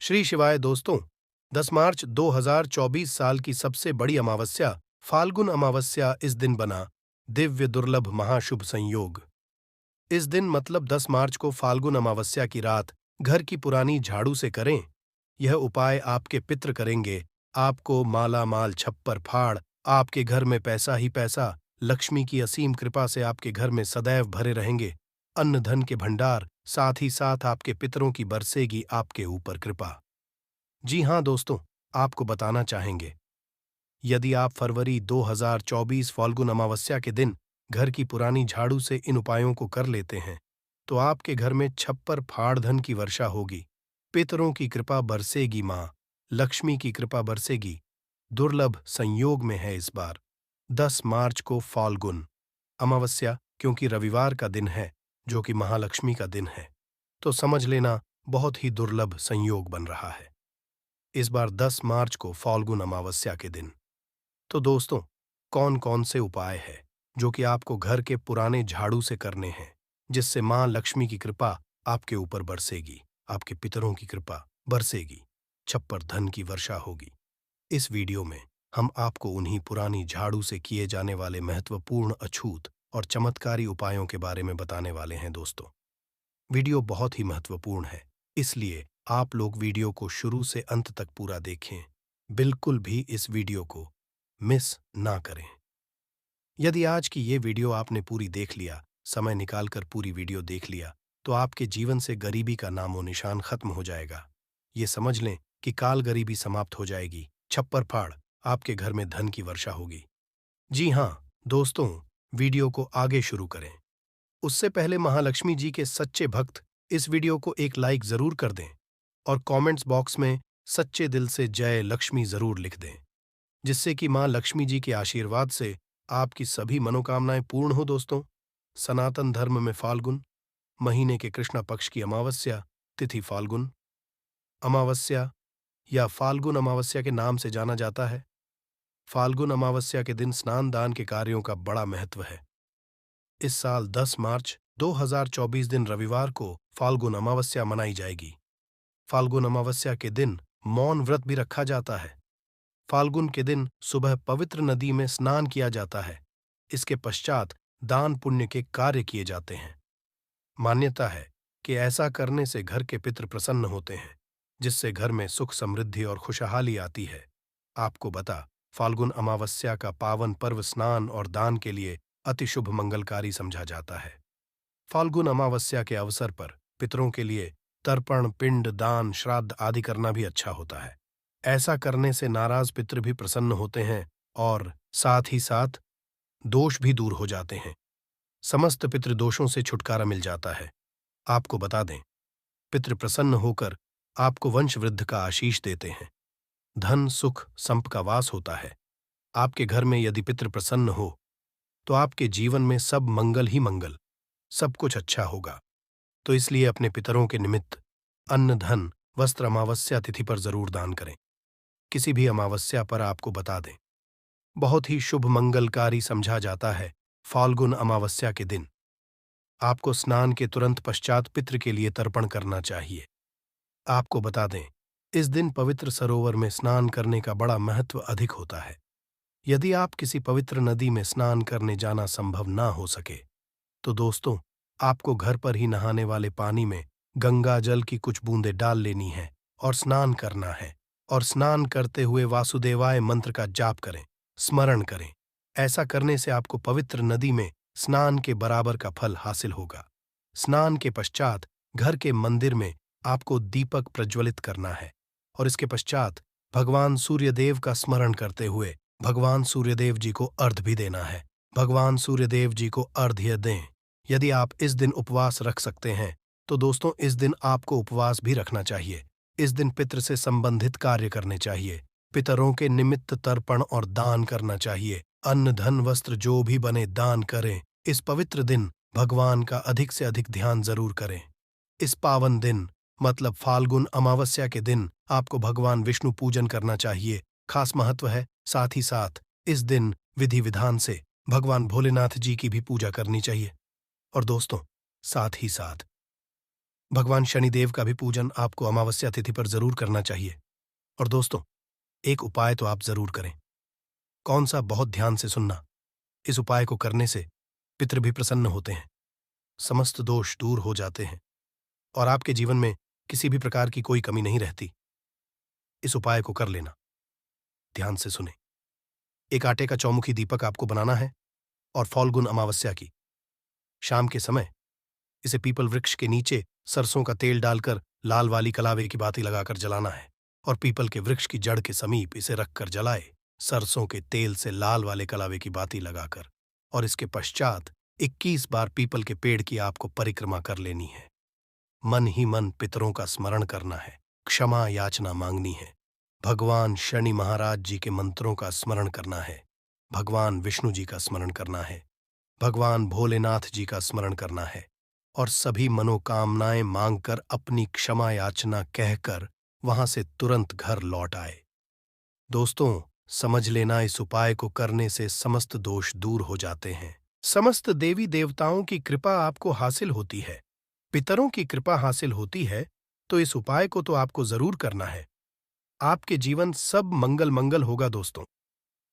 श्री शिवाय दोस्तों। 10 मार्च 2024 साल की सबसे बड़ी अमावस्या फाल्गुन अमावस्या इस दिन बना दिव्य दुर्लभ महाशुभ संयोग। इस दिन मतलब 10 मार्च को फाल्गुन अमावस्या की रात घर की पुरानी झाड़ू से करें। यह उपाय आपके पितृ करेंगे, आपको माला माल छप्पर फाड़, आपके घर में पैसा ही पैसा, लक्ष्मी की असीम कृपा से आपके घर में सदैव भरे रहेंगे। अन्न धन के भंडार, साथ ही साथ आपके पितरों की बरसेगी आपके ऊपर कृपा। जी हाँ दोस्तों, आपको बताना चाहेंगे, यदि आप फरवरी 2024 फाल्गुन अमावस्या के दिन घर की पुरानी झाड़ू से इन उपायों को कर लेते हैं, तो आपके घर में छप्पर फाड़ धन की वर्षा होगी, पितरों की कृपा बरसेगी, माँ लक्ष्मी की कृपा बरसेगी। दुर्लभ संयोग में है इस बार 10 मार्च को फाल्गुन अमावस्या, क्योंकि रविवार का दिन है जो कि महालक्ष्मी का दिन है, तो समझ लेना बहुत ही दुर्लभ संयोग बन रहा है इस बार 10 मार्च को फाल्गुन अमावस्या के दिन। तो दोस्तों, कौन कौन से उपाय है जो कि आपको घर के पुराने झाड़ू से करने हैं, जिससे मां लक्ष्मी की कृपा आपके ऊपर बरसेगी, आपके पितरों की कृपा बरसेगी, छप्पर धन की वर्षा होगी। इस वीडियो में हम आपको उन्हीं पुरानी झाड़ू से किए जाने वाले महत्वपूर्ण, अछूत और चमत्कारी उपायों के बारे में बताने वाले हैं दोस्तों। वीडियो बहुत ही महत्वपूर्ण है, इसलिए आप लोग वीडियो को शुरू से अंत तक पूरा देखें। बिल्कुल भी इस वीडियो को मिस ना करें। यदि आज की ये वीडियो आपने पूरी देख लिया, समय निकालकर पूरी वीडियो देख लिया, तो आपके जीवन से गरीबी का नामो निशान खत्म हो जाएगा। ये समझ लें कि काल गरीबी समाप्त हो जाएगी, छप्पर फाड़ आपके घर में धन की वर्षा होगी। जी हाँ दोस्तों, वीडियो को आगे शुरू करें उससे पहले महालक्ष्मी जी के सच्चे भक्त इस वीडियो को एक लाइक जरूर कर दें और कमेंट्स बॉक्स में सच्चे दिल से जय लक्ष्मी जरूर लिख दें, जिससे कि मां लक्ष्मी जी के आशीर्वाद से आपकी सभी मनोकामनाएं पूर्ण हो दोस्तों। सनातन धर्म में फाल्गुन महीने के कृष्णा पक्ष की अमावस्या तिथि फाल्गुन अमावस्या या फाल्गुन अमावस्या के नाम से जाना जाता है। फाल्गुन अमावस्या के दिन स्नान दान के कार्यों का बड़ा महत्व है। इस साल 10 मार्च 2024 दिन रविवार को फाल्गुन अमावस्या मनाई जाएगी। फाल्गुन अमावस्या के दिन मौन व्रत भी रखा जाता है। फाल्गुन के दिन सुबह पवित्र नदी में स्नान किया जाता है। इसके पश्चात दान पुण्य के कार्य किए जाते हैं। मान्यता है कि ऐसा करने से घर के पितृ प्रसन्न होते हैं, जिससे घर में सुख समृद्धि और खुशहाली आती है। आपको बता, फाल्गुन अमावस्या का पावन पर्व स्नान और दान के लिए अति शुभ मंगलकारी समझा जाता है। फाल्गुन अमावस्या के अवसर पर पितरों के लिए तर्पण, पिंड दान, श्राद्ध आदि करना भी अच्छा होता है। ऐसा करने से नाराज पितृ भी प्रसन्न होते हैं और साथ ही साथ दोष भी दूर हो जाते हैं। समस्त पितृ दोषों से छुटकारा मिल जाता है। आपको बता दें, पितृ प्रसन्न होकर आपको वंश वृद्ध का आशीष देते हैं। धन सुख संप का वास होता है। आपके घर में यदि पितृ प्रसन्न हो तो आपके जीवन में सब मंगल ही मंगल, सब कुछ अच्छा होगा। तो इसलिए अपने पितरों के निमित्त अन्न धन वस्त्र अमावस्या तिथि पर जरूर दान करें। किसी भी अमावस्या पर आपको बता दें, बहुत ही शुभ मंगलकारी समझा जाता है। फाल्गुन अमावस्या के दिन आपको स्नान के तुरंत पश्चात पितृ के लिए तर्पण करना चाहिए। आपको बता दें, इस दिन पवित्र सरोवर में स्नान करने का बड़ा महत्व अधिक होता है। यदि आप किसी पवित्र नदी में स्नान करने जाना संभव ना हो सके, तो दोस्तों, आपको घर पर ही नहाने वाले पानी में गंगा जल की कुछ बूंदें डाल लेनी है और स्नान करना है। और स्नान करते हुए वासुदेवाय मंत्र का जाप करें, स्मरण करें। ऐसा करने से आपको पवित्र नदी में स्नान के बराबर का फल हासिल होगा। स्नान के पश्चात घर के मंदिर में आपको दीपक प्रज्वलित करना है और इसके पश्चात भगवान सूर्यदेव का स्मरण करते हुए भगवान सूर्यदेव जी को अर्घ्य भी देना है। भगवान सूर्यदेव जी को अर्घ्य दें। यदि आप इस दिन उपवास रख सकते हैं, तो दोस्तों इस दिन आपको उपवास भी रखना चाहिए। इस दिन पितृ से संबंधित कार्य करने चाहिए। पितरों के निमित्त तर्पण और दान करना चाहिए। अन्न धन वस्त्र जो भी बने दान करें। इस पवित्र दिन भगवान का अधिक से अधिक ध्यान जरूर करें। इस पावन दिन मतलब फाल्गुन अमावस्या के दिन आपको भगवान विष्णु पूजन करना चाहिए, खास महत्व है। साथ ही साथ इस दिन विधि विधान से भगवान भोलेनाथ जी की भी पूजा करनी चाहिए। और दोस्तों, साथ ही साथ भगवान शनिदेव का भी पूजन आपको अमावस्या तिथि पर जरूर करना चाहिए। और दोस्तों, एक उपाय तो आप जरूर करें। कौन सा? बहुत ध्यान से सुनना। इस उपाय को करने से पितृ भी प्रसन्न होते हैं, समस्त दोष दूर हो जाते हैं और आपके जीवन में किसी भी प्रकार की कोई कमी नहीं रहती। इस उपाय को कर लेना। ध्यान से सुने। एक आटे का चौमुखी दीपक आपको बनाना है और फाल्गुन अमावस्या की शाम के समय इसे पीपल वृक्ष के नीचे सरसों का तेल डालकर लाल वाली कलावे की बाती लगाकर जलाना है और पीपल के वृक्ष की जड़ के समीप इसे रखकर जलाए, सरसों के तेल से लाल वाले कलावे की बाती लगाकर। और इसके पश्चात 21 बार पीपल के पेड़ की आपको परिक्रमा कर लेनी है। मन ही मन पितरों का स्मरण करना है, क्षमा याचना मांगनी है, भगवान शनि महाराज जी के मंत्रों का स्मरण करना है, भगवान विष्णु जी का स्मरण करना है, भगवान भोलेनाथ जी का स्मरण करना है और सभी मनोकामनाएं मांगकर अपनी क्षमा याचना कहकर वहां से तुरंत घर लौट आए। दोस्तों, समझ लेना, इस उपाय को करने से समस्त दोष दूर हो जाते हैं, समस्त देवी देवताओं की कृपा आपको हासिल होती है, पितरों की कृपा हासिल होती है। तो इस उपाय को तो आपको जरूर करना है। आपके जीवन सब मंगल मंगल होगा। दोस्तों,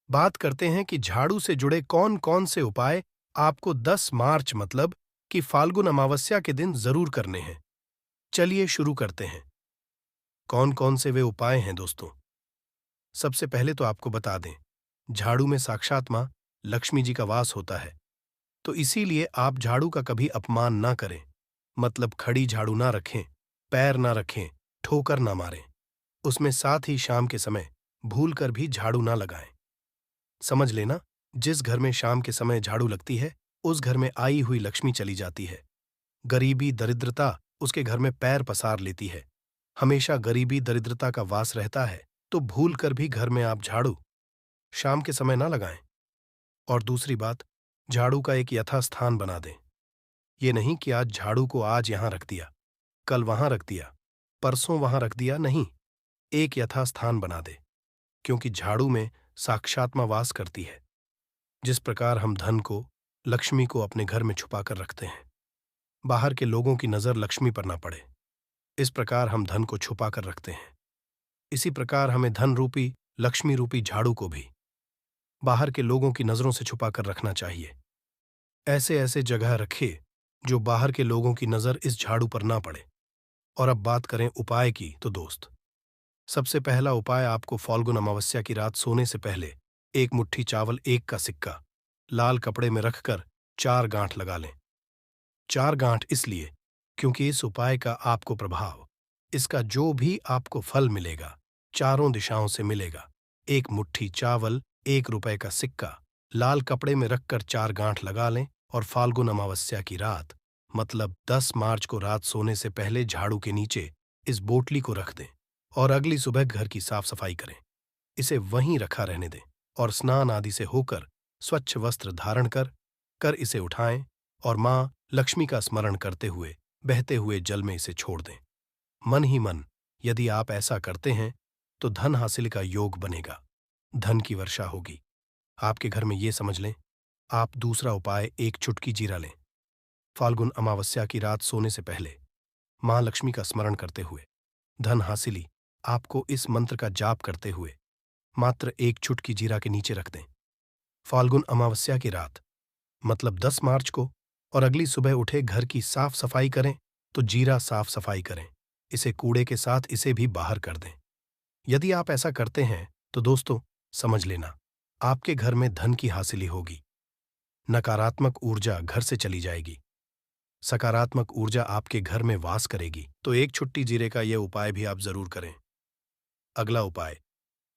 बात करते हैं कि झाड़ू से जुड़े कौन कौन से उपाय आपको 10 मार्च मतलब कि फाल्गुन अमावस्या के दिन जरूर करने हैं। चलिए शुरू करते हैं। कौन कौन से वे उपाय हैं दोस्तों? सबसे पहले तो आपको बता दें, झाड़ू में साक्षात मां लक्ष्मी जी का वास होता है, तो इसीलिए आप झाड़ू का कभी अपमान ना करें। मतलब खड़ी झाड़ू ना रखें, पैर ना रखें, ठोकर ना मारें। उसमें साथ ही शाम के समय भूल कर भी झाड़ू ना लगाएं। समझ लेना, जिस घर में शाम के समय झाड़ू लगती है उस घर में आई हुई लक्ष्मी चली जाती है। गरीबी दरिद्रता उसके घर में पैर पसार लेती है। हमेशा गरीबी दरिद्रता का वास रहता है, तो भूल कर भी घर में आप झाड़ू शाम के समय ना लगाएं। और दूसरी बात, झाड़ू का एक यथास्थान बना दें। ये नहीं कि आज झाड़ू को आज यहां रख दिया, कल वहां रख दिया, परसों वहां रख दिया, नहीं, एक यथास्थान बना दे। क्योंकि झाड़ू में साक्षात मां वास करती है। जिस प्रकार हम धन को, लक्ष्मी को अपने घर में छुपा कर रखते हैं, बाहर के लोगों की नजर लक्ष्मी पर ना पड़े, इस प्रकार हम धन को छुपा कर रखते हैं। इसी प्रकार हमें धन रूपी, लक्ष्मी रूपी झाड़ू को भी बाहर के लोगों की नजरों से छुपा कर रखना चाहिए। ऐसे ऐसे जगह रखे जो बाहर के लोगों की नजर इस झाड़ू पर ना पड़े। और अब बात करें उपाय की, तो दोस्त, सबसे पहला उपाय आपको फाल्गुन अमावस्या की रात सोने से पहले एक मुट्ठी चावल 1 का सिक्का लाल कपड़े में रखकर 4 गांठ लगा लें। 4 गांठ इसलिए क्योंकि इस उपाय का आपको प्रभाव, इसका जो भी आपको फल मिलेगा, चारों दिशाओं से मिलेगा। एक मुट्ठी चावल, 1 रुपए का सिक्का लाल कपड़े में रखकर 4 गांठ लगा लें और फाल्गुन अमावस्या की रात मतलब 10 मार्च को रात सोने से पहले झाड़ू के नीचे इस बोतली को रख दें और अगली सुबह घर की साफ सफाई करें। इसे वहीं रखा रहने दें और स्नान आदि से होकर स्वच्छ वस्त्र धारण कर इसे उठाएं और मां लक्ष्मी का स्मरण करते हुए बहते हुए जल में इसे छोड़ दें। मन ही मन यदि आप ऐसा करते हैं तो धन हासिल का योग बनेगा, धन की वर्षा होगी आपके घर में। ये समझ लें। आप दूसरा उपाय, एक चुटकी जीरा लें। फाल्गुन अमावस्या की रात सोने से पहले मां लक्ष्मी का स्मरण करते हुए धन हासिली आपको इस मंत्र का जाप करते हुए मात्र 1 चुटकी जीरा के नीचे रख दें। फाल्गुन अमावस्या की रात मतलब 10 मार्च को और अगली सुबह उठे घर की साफ सफाई करें तो जीरा साफ सफाई करें, इसे कूड़े के साथ इसे भी बाहर कर दें। यदि आप ऐसा करते हैं तो दोस्तों समझ लेना, आपके घर में धन की हासिली होगी, नकारात्मक ऊर्जा घर से चली जाएगी, सकारात्मक ऊर्जा आपके घर में वास करेगी। तो 1 छुट्टी जीरे का यह उपाय भी आप जरूर करें। अगला उपाय,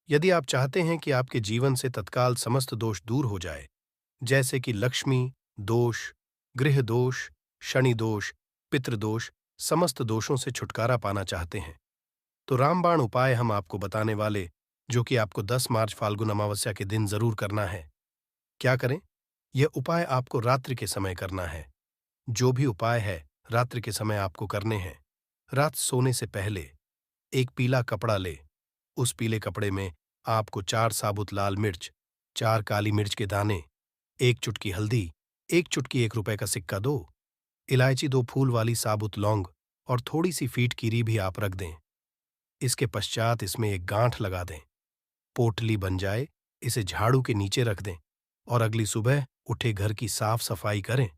यदि आप चाहते हैं कि आपके जीवन से तत्काल समस्त दोष दूर हो जाए, जैसे कि लक्ष्मी दोष, गृह दोष, शनि दोष, पितृदोष, समस्त दोषों से छुटकारा पाना चाहते हैं, तो रामबाण उपाय हम आपको बताने वाले, जो कि आपको 10 मार्च फाल्गुन अमावस्या के दिन जरूर करना है। क्या करें? यह उपाय आपको रात्रि के समय करना है। जो भी उपाय है रात्रि के समय आपको करने हैं। रात सोने से पहले एक पीला कपड़ा ले, उस पीले कपड़े में आपको 4 साबुत लाल मिर्च, 4 काली मिर्च के दाने, 1 चुटकी हल्दी, 1 चुटकी 1 रुपए का सिक्का 2, इलायची, 2 फूल वाली साबुत लौंग और थोड़ी सी फीटकीरी भी आप रख दें। इसके पश्चात इसमें एक गांठ लगा दें। पोटली बन जाए, इसे झाड़ू के नीचे रख दें और अगली सुबह उठे घर की साफ सफाई करें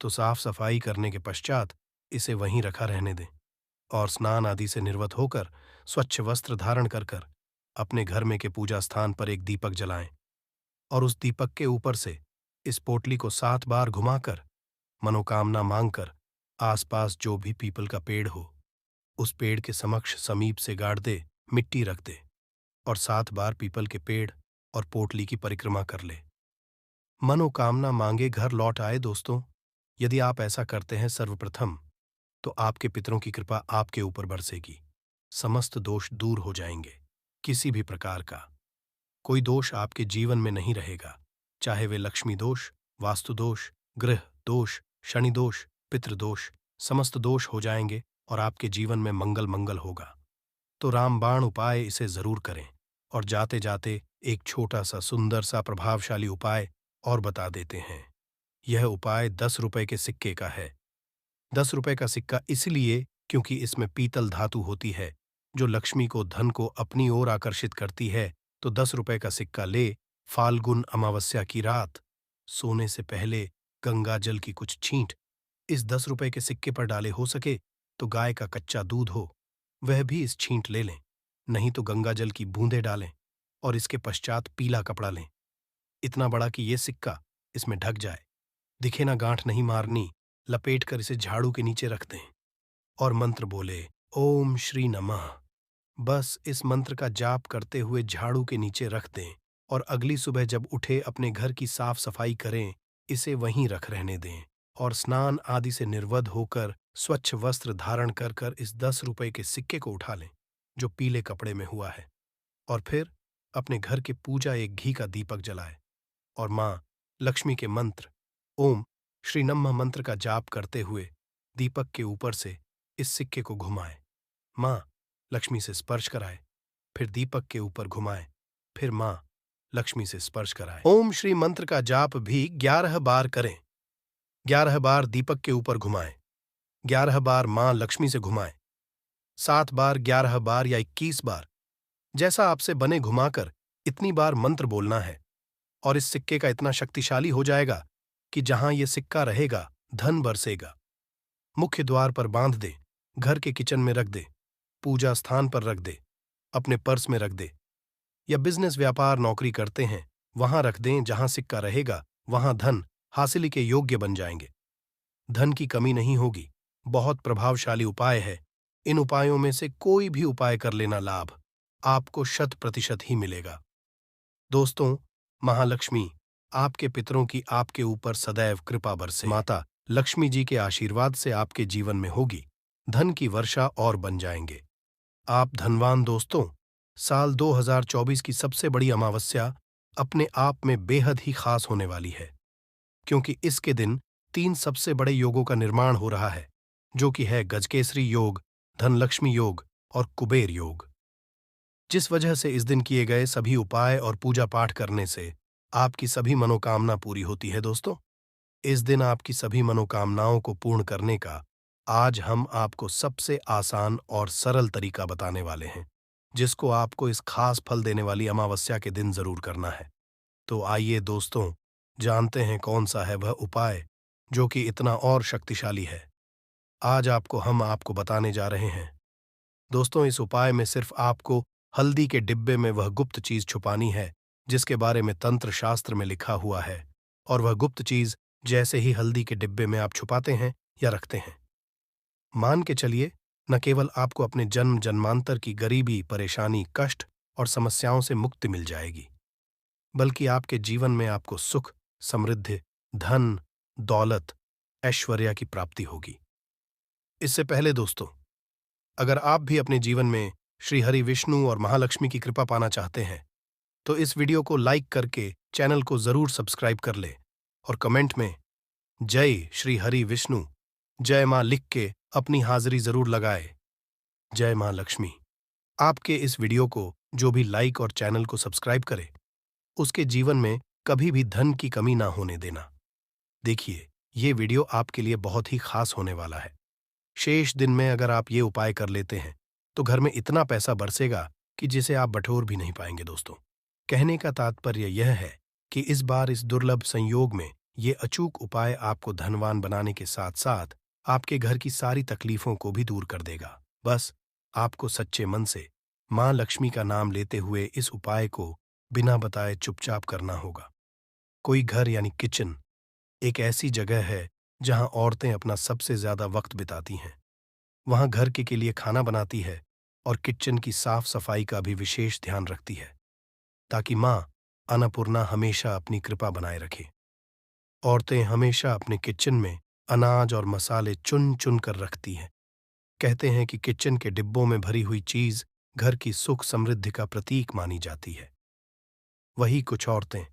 तो साफ सफाई करने के पश्चात इसे वहीं रखा रहने दें और स्नान आदि से निर्वत होकर स्वच्छ वस्त्र धारण कर कर अपने घर में के पूजा स्थान पर एक दीपक जलाएं और उस दीपक के ऊपर से इस पोटली को 7 बार घुमाकर मनोकामना मांगकर आसपास जो भी पीपल का पेड़ हो उस पेड़ के समक्ष समीप से गाड़ दे, मिट्टी रख दे और 7 बार पीपल के पेड़ और पोटली की परिक्रमा कर ले। मनोकामना मांगे घर लौट आए। दोस्तों, यदि आप ऐसा करते हैं सर्वप्रथम तो आपके पितरों की कृपा आपके ऊपर बरसेगी। समस्त दोष दूर हो जाएंगे। किसी भी प्रकार का कोई दोष आपके जीवन में नहीं रहेगा, चाहे वे लक्ष्मी दोष, वास्तु दोष, गृह दोष, शनि दोष, पितृदोष, समस्त दोष हो जाएंगे और आपके जीवन में मंगल मंगल होगा। तो रामबाण उपाय इसे जरूर करें। और जाते जाते एक छोटा सा सुंदर सा प्रभावशाली उपाय और बता देते हैं। यह उपाय 10 रुपए के सिक्के का है। 10 रुपए का सिक्का इसलिए क्योंकि इसमें पीतल धातु होती है जो लक्ष्मी को, धन को अपनी ओर आकर्षित करती है। तो 10 रुपए का सिक्का ले, फाल्गुन अमावस्या की रात सोने से पहले गंगा जल की कुछ छींट इस 10 रुपए के सिक्के पर डाले। हो सके तो गाय का कच्चा दूध हो वह भी इस छींट ले लें, नहीं तो गंगा जल की बूंदें डालें और इसके पश्चात पीला कपड़ा लें, इतना बड़ा कि ये सिक्का इसमें ढक जाए, दिखे ना, गांठ नहीं मारनी। लपेट कर इसे झाड़ू के नीचे रख दें और मंत्र बोले, ओम श्री नमः। बस इस मंत्र का जाप करते हुए झाड़ू के नीचे रख दें और अगली सुबह जब उठे अपने घर की साफ सफाई करें, इसे वहीं रख रहने दें और स्नान आदि से निर्वध होकर स्वच्छ वस्त्र धारण कर कर इस 10 रुपए के सिक्के को उठा लें जो पीले कपड़े में हुआ है और फिर अपने घर के पूजा एक घी का दीपक जलाए और मां लक्ष्मी के मंत्र ओम श्री नमः मंत्र का जाप करते हुए दीपक के ऊपर से इस सिक्के को घुमाए, मां लक्ष्मी से स्पर्श कराए, फिर दीपक के ऊपर घुमाए, फिर मां लक्ष्मी से स्पर्श कराए। ओम श्री मंत्र का जाप भी 11 बार करें। 11 बार दीपक के ऊपर घुमाएं, 11 बार मां लक्ष्मी से घुमाएं, 7 बार, 11 बार या 21 बार, जैसा आपसे बने घुमाकर इतनी बार मंत्र बोलना है और इस सिक्के का इतना शक्तिशाली हो जाएगा कि जहां ये सिक्का रहेगा धन बरसेगा। मुख्य द्वार पर बांध दे, घर के किचन में रख दे, पूजा स्थान पर रख दे, अपने पर्स में रख दे, या बिजनेस व्यापार नौकरी करते हैं वहां रख दें। जहां सिक्का रहेगा वहां धन हासिल के योग्य बन जाएंगे। धन की कमी नहीं होगी। बहुत प्रभावशाली उपाय है। इन उपायों में से कोई भी उपाय कर लेना लाभ आपको 100% ही मिलेगा। दोस्तों, महालक्ष्मी आपके पितरों की आपके ऊपर सदैव कृपा बरसे। माता लक्ष्मी जी के आशीर्वाद से आपके जीवन में होगी धन की वर्षा और बन जाएंगे आप धनवान। दोस्तों, साल 2024 की सबसे बड़ी अमावस्या अपने आप में बेहद ही खास होने वाली है क्योंकि इसके दिन 3 सबसे बड़े योगों का निर्माण हो रहा है जो कि है गजकेसरी योग, धनलक्ष्मी योग और कुबेर योग। जिस वजह से इस दिन किए गए सभी उपाय और पूजा पाठ करने से आपकी सभी मनोकामना पूरी होती है। दोस्तों, इस दिन आपकी सभी मनोकामनाओं को पूर्ण करने का आज हम आपको सबसे आसान और सरल तरीका बताने वाले हैं जिसको आपको इस खास फल देने वाली अमावस्या के दिन जरूर करना है। तो आइए दोस्तों, जानते हैं कौन सा है वह उपाय जो कि इतना और शक्तिशाली है। आज हम आपको बताने जा रहे हैं। दोस्तों, इस उपाय में सिर्फ आपको हल्दी के डिब्बे में वह गुप्त चीज छुपानी है जिसके बारे में तंत्र शास्त्र में लिखा हुआ है और वह गुप्त चीज जैसे ही हल्दी के डिब्बे में आप छुपाते हैं या रखते हैं, मान के चलिए न केवल आपको अपने जन्म जन्मांतर की गरीबी, परेशानी, कष्ट और समस्याओं से मुक्ति मिल जाएगी, बल्कि आपके जीवन में आपको सुख, समृद्धि, धन, दौलत, ऐश्वर्य की प्राप्ति होगी। इससे पहले दोस्तों, अगर आप भी अपने जीवन में श्री हरि विष्णु और महालक्ष्मी की कृपा पाना चाहते हैं तो इस वीडियो को लाइक करके चैनल को जरूर सब्सक्राइब कर ले और कमेंट में जय श्री हरि विष्णु, जय मां लिख के अपनी हाजिरी जरूर लगाए। जय मां लक्ष्मी। आपके इस वीडियो को जो भी लाइक और चैनल को सब्सक्राइब करे उसके जीवन में कभी भी धन की कमी ना होने देना। देखिए, ये वीडियो आपके लिए बहुत ही खास होने वाला है। शेष दिन में अगर आप ये उपाय कर लेते हैं तो घर में इतना पैसा बरसेगा कि जिसे आप बटोर भी नहीं पाएंगे दोस्तों। कहने का तात्पर्य यह है कि इस बार इस दुर्लभ संयोग में ये अचूक उपाय आपको धनवान बनाने के साथ साथ आपके घर की सारी तकलीफों को भी दूर कर देगा। बस आपको सच्चे मन से माँ लक्ष्मी का नाम लेते हुए इस उपाय को बिना बताए चुपचाप करना होगा। कोई घर यानी किचन एक ऐसी जगह है जहां औरतें अपना सबसे ज्यादा वक्त बिताती हैं। वहां घर के लिए खाना बनाती है और किचन की साफ सफाई का भी विशेष ध्यान रखती है ताकि माँ अन्नपूर्णा हमेशा अपनी कृपा बनाए रखे। औरतें हमेशा अपने किचन में अनाज और मसाले चुन चुन कर रखती हैं। कहते हैं कि किचन के डिब्बों में भरी हुई चीज घर की सुख समृद्धि का प्रतीक मानी जाती है। वही कुछ औरतें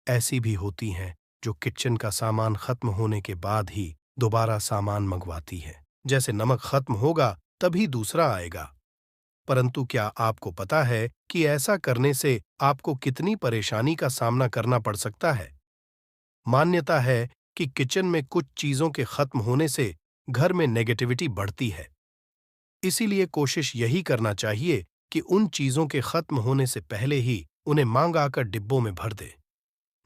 ऐसी भी होती हैं जो किचन का सामान खत्म होने के बाद ही दोबारा सामान मंगवाती हैं। जैसे नमक खत्म होगा तभी दूसरा आएगा। परंतु क्या आपको पता है कि ऐसा करने से आपको कितनी परेशानी का सामना करना पड़ सकता है? मान्यता है कि किचन में कुछ चीजों के खत्म होने से घर में नेगेटिविटी बढ़ती है। इसीलिए कोशिश यही करना चाहिए कि उन चीजों के खत्म होने से पहले ही उन्हें मांग आकर डिब्बों में भर दे।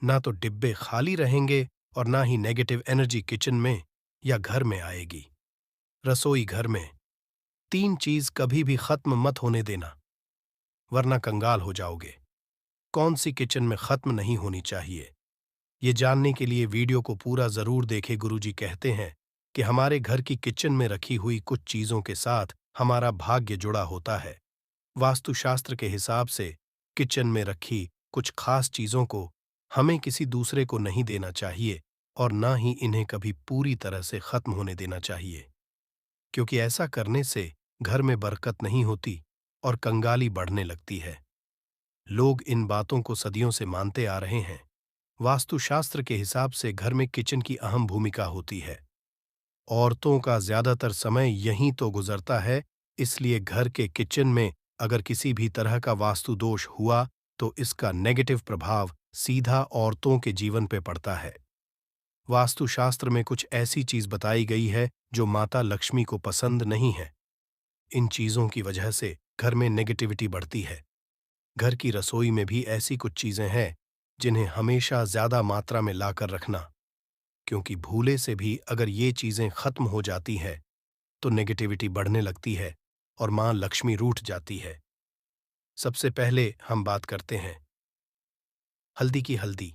ना तो डिब्बे खाली रहेंगे और ना ही नेगेटिव एनर्जी किचन में या घर में आएगी। रसोई घर में 3 चीज कभी भी खत्म मत होने देना, वरना कंगाल हो जाओगे। कौन सी किचन में खत्म नहीं होनी चाहिए, ये जानने के लिए वीडियो को पूरा जरूर देखें। गुरुजी कहते हैं कि हमारे घर की किचन में रखी हुई कुछ चीजों के साथ हमारा भाग्य जुड़ा होता है। वास्तुशास्त्र के हिसाब से किचन में रखी कुछ खास चीजों को हमें किसी दूसरे को नहीं देना चाहिए और ना ही इन्हें कभी पूरी तरह से खत्म होने देना चाहिए, क्योंकि ऐसा करने से घर में बरकत नहीं होती और कंगाली बढ़ने लगती है। लोग इन बातों को सदियों से मानते आ रहे हैं। वास्तुशास्त्र के हिसाब से घर में किचन की अहम भूमिका होती है। औरतों का ज्यादातर समय यहीं तो गुजरता है, इसलिए घर के किचन में अगर किसी भी तरह का वास्तु दोष हुआ तो इसका नेगेटिव प्रभाव सीधा औरतों के जीवन पे पड़ता है। वास्तुशास्त्र में कुछ ऐसी चीज बताई गई है जो माता लक्ष्मी को पसंद नहीं है। इन चीजों की वजह से घर में नेगेटिविटी बढ़ती है। घर की रसोई में भी ऐसी कुछ चीजें हैं जिन्हें हमेशा ज्यादा मात्रा में लाकर रखना, क्योंकि भूले से भी अगर ये चीजें खत्म हो जाती हैं तो नेगेटिविटी बढ़ने लगती है और मां लक्ष्मी रूठ जाती है। सबसे पहले हम बात करते हैं हल्दी की। हल्दी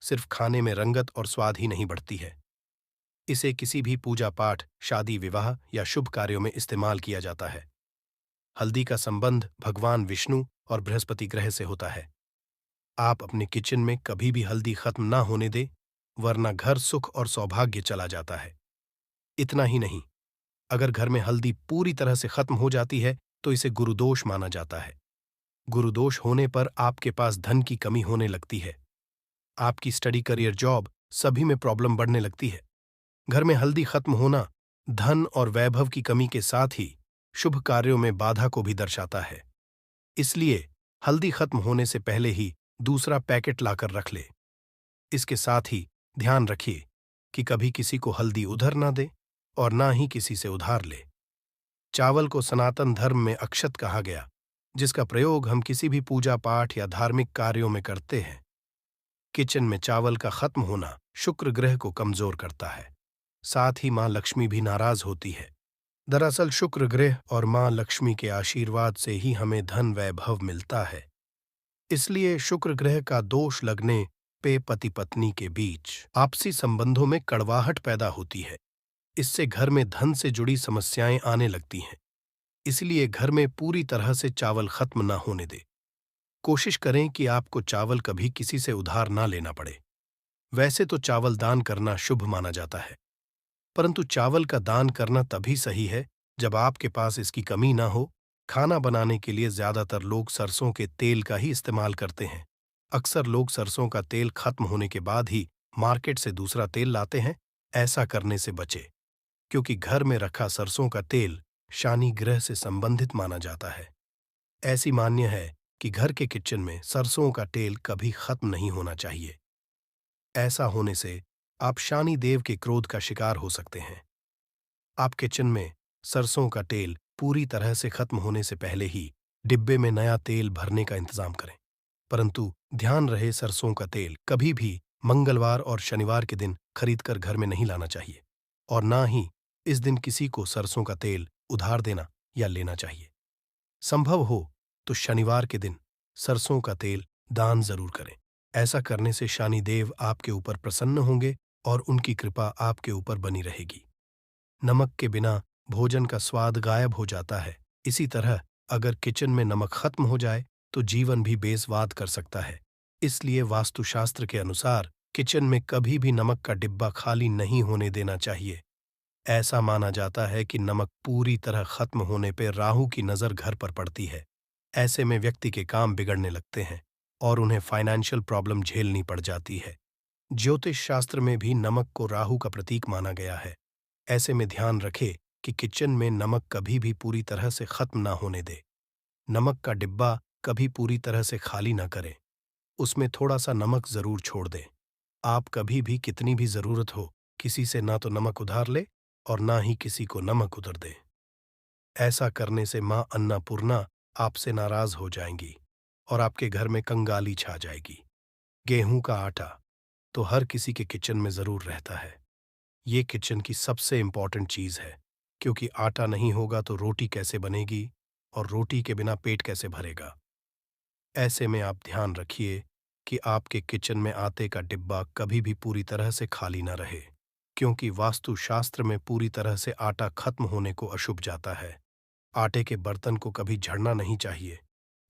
सिर्फ खाने में रंगत और स्वाद ही नहीं बढ़ती है, इसे किसी भी पूजा पाठ, शादी विवाह या शुभ कार्यों में इस्तेमाल किया जाता है। हल्दी का संबंध भगवान विष्णु और बृहस्पति ग्रह से होता है। आप अपने किचन में कभी भी हल्दी खत्म ना होने दें, वरना घर सुख और सौभाग्य चला जाता है। इतना ही नहीं, अगर घर में हल्दी पूरी तरह से खत्म हो जाती है तो इसे गुरुदोष माना जाता है। गुरुदोष होने पर आपके पास धन की कमी होने लगती है। आपकी स्टडी, करियर, जॉब सभी में प्रॉब्लम बढ़ने लगती है। घर में हल्दी खत्म होना धन और वैभव की कमी के साथ ही शुभ कार्यों में बाधा को भी दर्शाता है। इसलिए हल्दी खत्म होने से पहले ही दूसरा पैकेट लाकर रख ले। इसके साथ ही ध्यान रखिए कि कभी किसी को हल्दी उधर ना दे और ना ही किसी से उधार ले। चावल को सनातन धर्म में अक्षत कहा गया, जिसका प्रयोग हम किसी भी पूजा पाठ या धार्मिक कार्यों में करते हैं। किचन में चावल का खत्म होना शुक्र ग्रह को कमजोर करता है, साथ ही मां लक्ष्मी भी नाराज होती है। दरअसल शुक्र ग्रह और मां लक्ष्मी के आशीर्वाद से ही हमें धन वैभव मिलता है। इसलिए शुक्र ग्रह का दोष लगने पे पति पत्नी के बीच आपसी संबंधों में कड़वाहट पैदा होती है। इससे घर में धन से जुड़ी समस्याएं आने लगती हैं। इसलिए घर में पूरी तरह से चावल खत्म ना होने दे। कोशिश करें कि आपको चावल कभी किसी से उधार ना लेना पड़े। वैसे तो चावल दान करना शुभ माना जाता है, परंतु चावल का दान करना तभी सही है जब आपके पास इसकी कमी ना हो। खाना बनाने के लिए ज्यादातर लोग सरसों के तेल का ही इस्तेमाल करते हैं। अक्सर लोग सरसों का तेल खत्म होने के बाद ही मार्केट से दूसरा तेल लाते हैं। ऐसा करने से बचे, क्योंकि घर में रखा सरसों का तेल शनि ग्रह से संबंधित माना जाता है। ऐसी मान्य है कि घर के किचन में सरसों का तेल कभी खत्म नहीं होना चाहिए। ऐसा होने से आप शनि देव के क्रोध का शिकार हो सकते हैं। आप किचन में सरसों का तेल पूरी तरह से खत्म होने से पहले ही डिब्बे में नया तेल भरने का इंतजाम करें। परंतु ध्यान रहे, सरसों का तेल कभी भी मंगलवार और शनिवार के दिन खरीदकर घर में नहीं लाना चाहिए और ना ही इस दिन किसी को सरसों का तेल उधार देना या लेना चाहिए। संभव हो तो शनिवार के दिन सरसों का तेल दान जरूर करें। ऐसा करने से शनिदेव आपके ऊपर प्रसन्न होंगे और उनकी कृपा आपके ऊपर बनी रहेगी। नमक के बिना भोजन का स्वाद गायब हो जाता है। इसी तरह अगर किचन में नमक खत्म हो जाए तो जीवन भी बेस्वाद कर सकता है। इसलिए वास्तुशास्त्र के अनुसार किचन में कभी भी नमक का डिब्बा खाली नहीं होने देना चाहिए। ऐसा माना जाता है कि नमक पूरी तरह खत्म होने पर राहु की नजर घर पर पड़ती है। ऐसे में व्यक्ति के काम बिगड़ने लगते हैं और उन्हें फाइनेंशियल प्रॉब्लम झेलनी पड़ जाती है। ज्योतिष शास्त्र में भी नमक को राहु का प्रतीक माना गया है। ऐसे में ध्यान रखें कि किचन में नमक कभी भी पूरी तरह से खत्म ना होने दे। नमक का डिब्बा कभी पूरी तरह से खाली ना करें, उसमें थोड़ा सा नमक जरूर छोड़ दें। आप कभी भी कितनी भी जरूरत हो किसी से ना तो नमक उधार ले और ना ही किसी को नमक उधर दे। ऐसा करने से मां अन्नपूर्णा आपसे नाराज हो जाएंगी और आपके घर में कंगाली छा जाएगी। गेहूं का आटा तो हर किसी के किचन में जरूर रहता है। ये किचन की सबसे इंपॉर्टेंट चीज है, क्योंकि आटा नहीं होगा तो रोटी कैसे बनेगी और रोटी के बिना पेट कैसे भरेगा। ऐसे में आप ध्यान रखिए कि आपके किचन में आटे का डिब्बा कभी भी पूरी तरह से खाली ना रहे, क्योंकि वास्तुशास्त्र में पूरी तरह से आटा खत्म होने को अशुभ जाता है। आटे के बर्तन को कभी झड़ना नहीं चाहिए,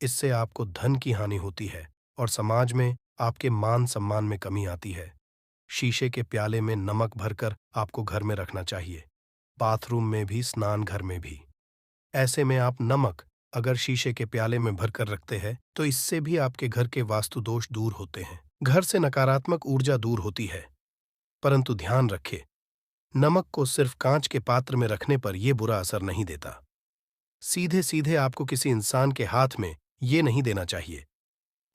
इससे आपको धन की हानि होती है और समाज में आपके मान सम्मान में कमी आती है। शीशे के प्याले में नमक भरकर आपको घर में रखना चाहिए, बाथरूम में भी, स्नान घर में भी। ऐसे में आप नमक अगर शीशे के प्याले में भरकर रखते हैं तो इससे भी आपके घर के वास्तु दोष दूर होते हैं, घर से नकारात्मक ऊर्जा दूर होती है। परंतु ध्यान रखें, नमक को सिर्फ कांच के पात्र में रखने पर यह बुरा असर नहीं देता। सीधे सीधे आपको किसी इंसान के हाथ में ये नहीं देना चाहिए।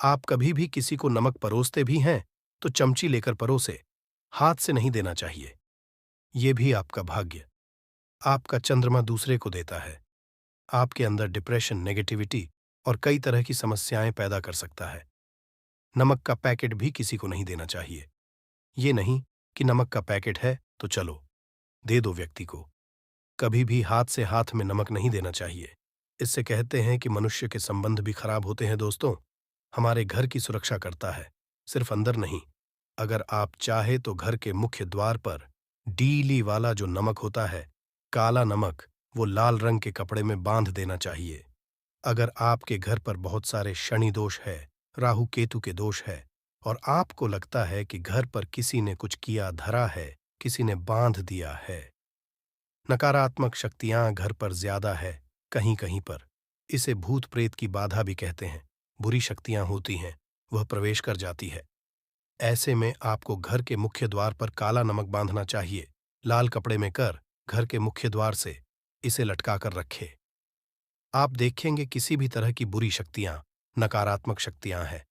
आप कभी भी किसी को नमक परोसते भी हैं तो चमची लेकर परोसे, हाथ से नहीं देना चाहिए। ये भी आपका भाग्य, आपका चंद्रमा दूसरे को देता है। आपके अंदर डिप्रेशन, नेगेटिविटी और कई तरह की समस्याएं पैदा कर सकता है। नमक का पैकेट भी किसी को नहीं देना चाहिए। ये नहीं कि नमक का पैकेट है तो चलो दे दो व्यक्ति को। कभी भी हाथ से हाथ में नमक नहीं देना चाहिए। इससे कहते हैं कि मनुष्य के संबंध भी खराब होते हैं। दोस्तों, हमारे घर की सुरक्षा करता है, सिर्फ अंदर नहीं। अगर आप चाहे तो घर के मुख्य द्वार पर डीली वाला जो नमक होता है, काला नमक, वो लाल रंग के कपड़े में बांध देना चाहिए। अगर आपके घर पर बहुत सारे शनि दोष है, राहु केतु के दोष है और आपको लगता है कि घर पर किसी ने कुछ किया धरा है, किसी ने बांध दिया है, नकारात्मक शक्तियां घर पर ज्यादा है, कहीं कहीं पर इसे भूत प्रेत की बाधा भी कहते हैं, बुरी शक्तियां होती हैं, वह प्रवेश कर जाती है। ऐसे में आपको घर के मुख्य द्वार पर काला नमक बांधना चाहिए, लाल कपड़े में कर घर के मुख्य द्वार से इसे लटका कर रखे। आप देखेंगे किसी भी तरह की बुरी शक्तियां, नकारात्मक शक्तियां हैं।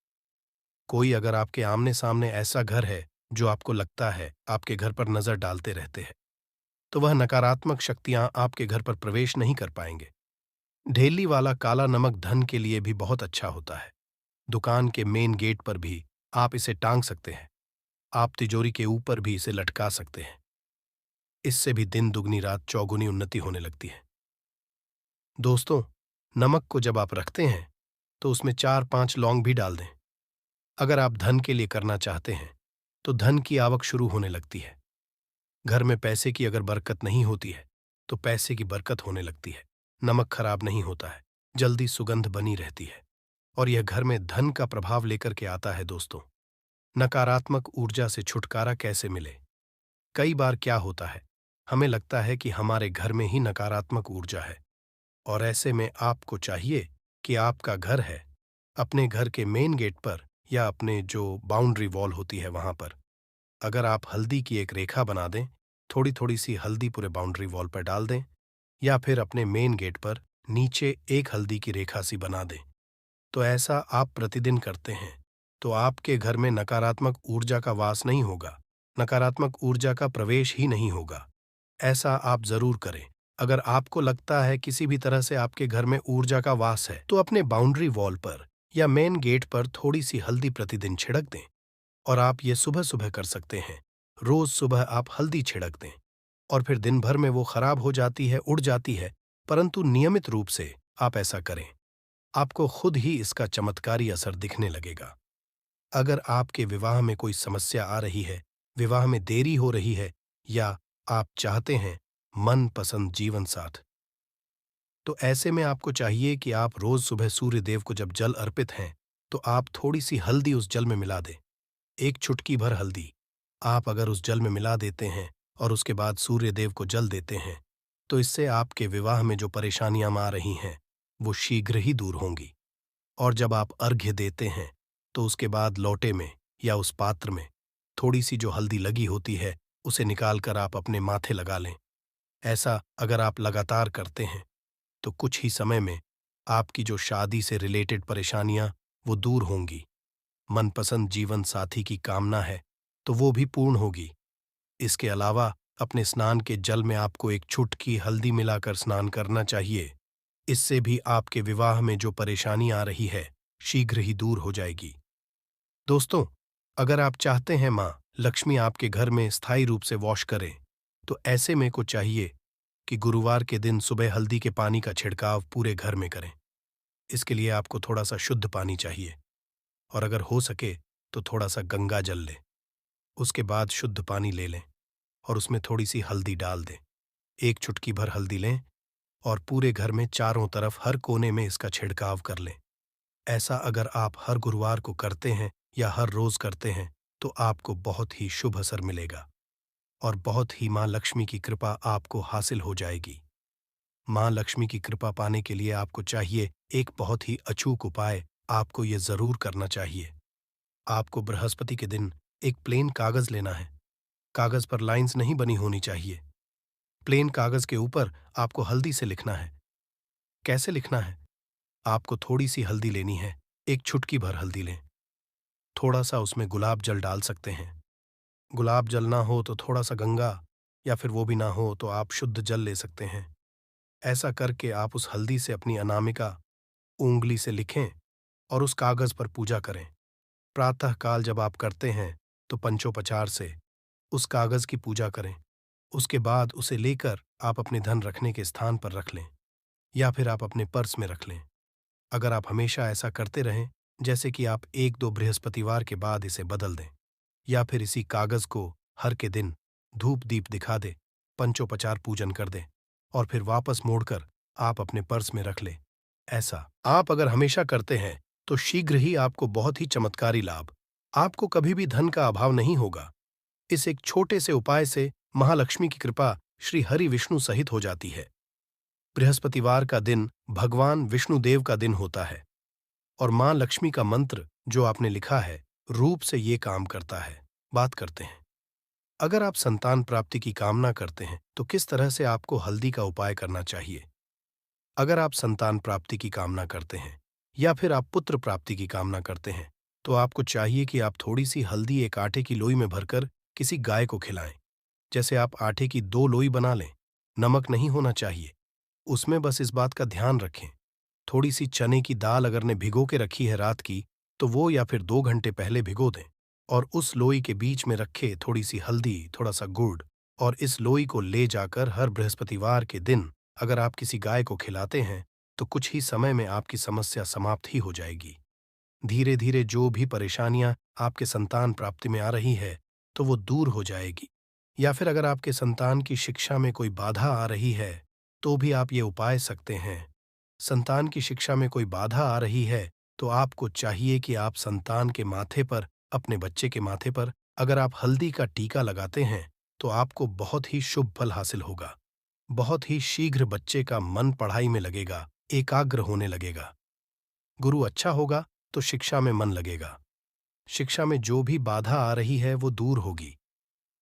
कोई अगर आपके आमने सामने ऐसा घर है जो आपको लगता है आपके घर पर नजर डालते रहते हैं, तो वह नकारात्मक शक्तियां आपके घर पर प्रवेश नहीं कर पाएंगे। ढेली वाला काला नमक धन के लिए भी बहुत अच्छा होता है। दुकान के मेन गेट पर भी आप इसे टांग सकते हैं। आप तिजोरी के ऊपर भी इसे लटका सकते हैं। इससे भी दिन दुगनी रात चौगुनी उन्नति होने लगती है। दोस्तों, नमक को जब आप रखते हैं तो उसमें 4-5 लौंग भी डाल दें। अगर आप धन के लिए करना चाहते हैं तो धन की आवक शुरू होने लगती है। घर में पैसे की अगर बरकत नहीं होती है तो पैसे की बरकत होने लगती है। नमक खराब नहीं होता है, जल्दी सुगंध बनी रहती है और यह घर में धन का प्रभाव लेकर के आता है। दोस्तों, नकारात्मक ऊर्जा से छुटकारा कैसे मिले? कई बार क्या होता है, हमें लगता है कि हमारे घर में ही नकारात्मक ऊर्जा है और ऐसे में आपको चाहिए कि आपका घर है, अपने घर के मेन गेट पर या अपने जो बाउंड्री वॉल होती है वहां पर अगर आप हल्दी की एक रेखा बना दें, थोड़ी थोड़ी सी हल्दी पूरे बाउंड्री वॉल पर डाल दें या फिर अपने मेन गेट पर नीचे एक हल्दी की रेखा सी बना दें, तो ऐसा आप प्रतिदिन करते हैं तो आपके घर में नकारात्मक ऊर्जा का वास नहीं होगा, नकारात्मक ऊर्जा का प्रवेश ही नहीं होगा। ऐसा आप जरूर करें। अगर आपको लगता है किसी भी तरह से आपके घर में ऊर्जा का वास है, तो अपने बाउंड्री वॉल पर या मेन गेट पर थोड़ी सी हल्दी प्रतिदिन छिड़क दें। और आप ये सुबह सुबह कर सकते हैं। रोज सुबह आप हल्दी छिड़क दें और फिर दिन भर में वो खराब हो जाती है, उड़ जाती है, परंतु नियमित रूप से आप ऐसा करें। आपको खुद ही इसका चमत्कारी असर दिखने लगेगा। अगर आपके विवाह में कोई समस्या आ रही है, विवाह में देरी हो रही है, या आप चाहते हैं मनपसंद जीवन साथ, तो ऐसे में आपको चाहिए कि आप रोज सुबह सूर्य देव को जब जल अर्पित हैं, तो आप थोड़ी सी हल्दी उस जल में मिला दें। एक चुटकी भर हल्दी आप अगर उस जल में मिला देते हैं और उसके बाद सूर्य देव को जल देते हैं, तो इससे आपके विवाह में जो परेशानियां आ रही हैं, वो शीघ्र ही दूर होंगी। और जब आप अर्घ्य देते हैं, तो उसके बाद लोटे में या उस पात्र में थोड़ी सी जो हल्दी लगी होती है, उसे निकालकर आप अपने माथे लगा लें। ऐसा अगर आप लगातार करते हैं, तो कुछ ही समय में आपकी जो शादी से रिलेटेड परेशानियां वो दूर होंगी। मनपसंद जीवन साथी की कामना है, तो वो भी पूर्ण होगी। इसके अलावा अपने स्नान के जल में आपको एक चुटकी हल्दी मिलाकर स्नान करना चाहिए। इससे भी आपके विवाह में जो परेशानी आ रही है, शीघ्र ही दूर हो जाएगी। दोस्तों, अगर आप चाहते हैं माँ लक्ष्मी आपके घर में स्थायी रूप से वॉश करें, तो ऐसे में को चाहिए कि गुरुवार के दिन सुबह हल्दी के पानी का छिड़काव पूरे घर में करें। इसके लिए आपको थोड़ा सा शुद्ध पानी चाहिए, और अगर हो सके तो थोड़ा सा गंगा जल लें। उसके बाद शुद्ध पानी ले लें और उसमें थोड़ी सी हल्दी डाल दें। एक चुटकी भर हल्दी लें और पूरे घर में चारों तरफ हर कोने में इसका छिड़काव कर लें। ऐसा अगर आप हर गुरुवार को करते हैं या हर रोज करते हैं, तो आपको बहुत ही शुभ असर मिलेगा और बहुत ही माँ लक्ष्मी की कृपा आपको हासिल हो जाएगी। माँ लक्ष्मी की कृपा पाने के लिए आपको चाहिए एक बहुत ही अचूक उपाय। आपको ये जरूर करना चाहिए। आपको बृहस्पति के दिन एक प्लेन कागज लेना है। कागज पर लाइंस नहीं बनी होनी चाहिए। प्लेन कागज के ऊपर आपको हल्दी से लिखना है। कैसे लिखना है? आपको थोड़ी सी हल्दी लेनी है, एक चुटकी भर हल्दी लें। थोड़ा सा उसमें गुलाब जल डाल सकते हैं। गुलाब जल ना हो तो थोड़ा सा गंगा, या फिर वो भी ना हो तो आप शुद्ध जल ले सकते हैं। ऐसा करके आप उस हल्दी से अपनी अनामिका ऊंगली से लिखें और उस कागज पर पूजा करें। प्रातः काल जब आप करते हैं, तो पंचोपचार से उस कागज की पूजा करें। उसके बाद उसे लेकर आप अपने धन रखने के स्थान पर रख लें, या फिर आप अपने पर्स में रख लें। अगर आप हमेशा ऐसा करते रहें, जैसे कि आप 1-2 बृहस्पतिवार के बाद इसे बदल दें, या फिर इसी कागज को हर के दिन धूप दीप दिखा दें, पंचोपचार पूजन कर दें और फिर वापस मोड़कर आप अपने पर्स में रख लें। ऐसा आप अगर हमेशा करते हैं, तो शीघ्र ही आपको बहुत ही चमत्कारी लाभ, आपको कभी भी धन का अभाव नहीं होगा। इस एक छोटे से उपाय से महालक्ष्मी की कृपा श्री हरि विष्णु सहित हो जाती है। बृहस्पतिवार का दिन भगवान विष्णुदेव का दिन होता है और मां लक्ष्मी का मंत्र जो आपने लिखा है, रूप से ये काम करता है। बात करते हैं, अगर आप संतान प्राप्ति की कामना करते हैं, तो किस तरह से आपको हल्दी का उपाय करना चाहिए। अगर आप संतान प्राप्ति की कामना करते हैं या फिर आप पुत्र प्राप्ति की कामना करते हैं, तो आपको चाहिए कि आप थोड़ी सी हल्दी एक आटे की लोई में भरकर किसी गाय को खिलाएं। जैसे आप आटे की 2 लोई बना लें। नमक नहीं होना चाहिए, उसमें बस इस बात का ध्यान रखें। थोड़ी सी चने की दाल अगर ने भिगो के रखी है रात की, तो वो या फिर 2 घंटे पहले भिगो दें और उस लोई के बीच में रखे थोड़ी सी हल्दी, थोड़ा सा गुड़, और इस लोई को ले जाकर हर बृहस्पतिवार के दिन अगर आप किसी गाय को खिलाते हैं, तो कुछ ही समय में आपकी समस्या समाप्त ही हो जाएगी। धीरे धीरे जो भी परेशानियां आपके संतान प्राप्ति में आ रही है, तो वो दूर हो जाएगी। या फिर अगर आपके संतान की शिक्षा में कोई बाधा आ रही है, तो भी आप ये उपाय सकते हैं। संतान की शिक्षा में कोई बाधा आ रही है, तो आपको चाहिए कि आप संतान के माथे पर, अपने बच्चे के माथे पर अगर आप हल्दी का टीका लगाते हैं, तो आपको बहुत ही शुभ फल हासिल होगा। बहुत ही शीघ्र बच्चे का मन पढ़ाई में लगेगा, एकाग्र होने लगेगा। गुरु अच्छा होगा तो शिक्षा में मन लगेगा। शिक्षा में जो भी बाधा आ रही है वो दूर होगी।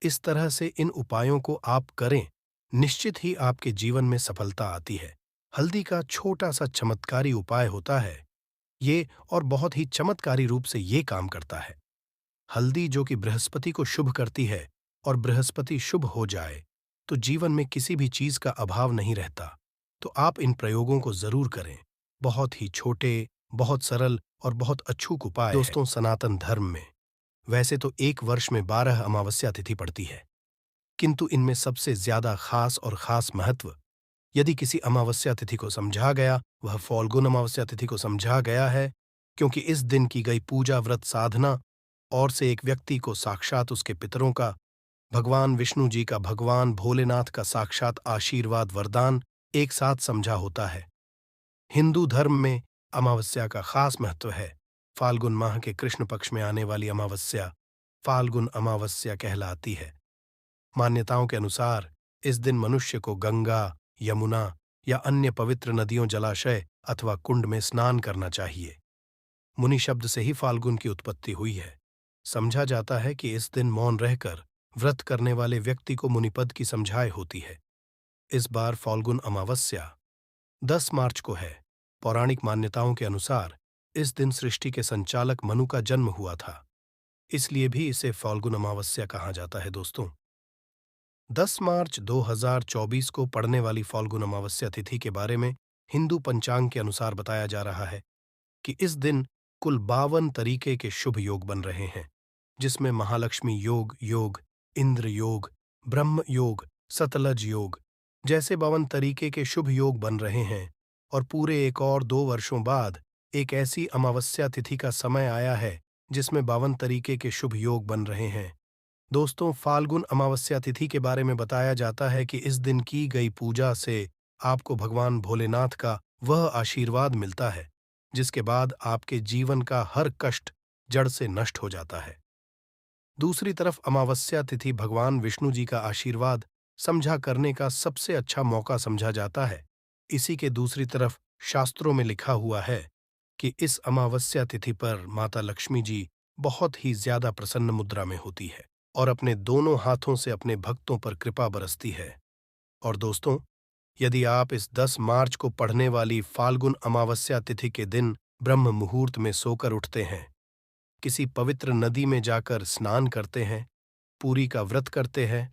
इस तरह से इन उपायों को आप करें, निश्चित ही आपके जीवन में सफलता आती है। हल्दी का छोटा सा चमत्कारी उपाय होता है ये, और बहुत ही चमत्कारी रूप से ये काम करता है। हल्दी जो कि बृहस्पति को शुभ करती है, और बृहस्पति शुभ हो जाए तो जीवन में किसी भी चीज का अभाव नहीं रहता। तो आप इन प्रयोगों को जरूर करें। बहुत ही छोटे, बहुत सरल और बहुत अछूत उपाय है। दोस्तों, सनातन धर्म में वैसे तो एक वर्ष में 12 अमावस्या तिथि पड़ती है, किंतु इनमें सबसे ज्यादा खास और खास महत्व यदि किसी अमावस्या तिथि को समझा गया, वह फाल्गुन अमावस्या तिथि को समझा गया है, क्योंकि इस दिन की गई पूजा, व्रत, साधना और से एक व्यक्ति को साक्षात उसके पितरों का, भगवान विष्णु जी का, भगवान भोलेनाथ का साक्षात आशीर्वाद, वरदान एक साथ समझा होता है। हिंदू धर्म में अमावस्या का खास महत्व है। फाल्गुन माह के कृष्ण पक्ष में आने वाली अमावस्या फाल्गुन अमावस्या कहलाती है। मान्यताओं के अनुसार इस दिन मनुष्य को गंगा, यमुना या अन्य पवित्र नदियों, जलाशय अथवा कुंड में स्नान करना चाहिए। मुनि शब्द से ही फाल्गुन की उत्पत्ति हुई है। समझा जाता है कि इस दिन मौन रहकर व्रत करने वाले व्यक्ति को मुनिपद की समझाए होती है। इस बार फाल्गुन अमावस्या 10 मार्च को है। पौराणिक मान्यताओं के अनुसार इस दिन सृष्टि के संचालक मनु का जन्म हुआ था, इसलिए भी इसे फाल्गुन अमावस्या कहा जाता है। दोस्तों, 10 मार्च 2024 को पड़ने वाली फाल्गुन अमावस्या तिथि के बारे में हिंदू पंचांग के अनुसार बताया जा रहा है कि इस दिन कुल 52 तरीके के शुभ योग बन रहे हैं, जिसमें महालक्ष्मी योग, इंद्र योग, ब्रह्म योग, सतलज योग जैसे 52 तरीके के शुभ योग बन रहे हैं। और पूरे एक और 2 वर्षों बाद एक ऐसी अमावस्या तिथि का समय आया है जिसमें 52 तरीके के शुभ योग बन रहे हैं। दोस्तों, फाल्गुन अमावस्या तिथि के बारे में बताया जाता है कि इस दिन की गई पूजा से आपको भगवान भोलेनाथ का वह आशीर्वाद मिलता है जिसके बाद आपके जीवन का हर कष्ट जड़ से नष्ट हो जाता है। दूसरी तरफ अमावस्या तिथि भगवान विष्णु जी का आशीर्वाद समझा करने का सबसे अच्छा मौका समझा जाता है। इसी के दूसरी तरफ शास्त्रों में लिखा हुआ है कि इस अमावस्या तिथि पर माता लक्ष्मी जी बहुत ही ज्यादा प्रसन्न मुद्रा में होती है और अपने दोनों हाथों से अपने भक्तों पर कृपा बरसती है। और दोस्तों, यदि आप इस 10 मार्च को पढ़ने वाली फाल्गुन अमावस्या तिथि के दिन ब्रह्म मुहूर्त में सोकर उठते हैं, किसी पवित्र नदी में जाकर स्नान करते हैं, पूरी का व्रत करते हैं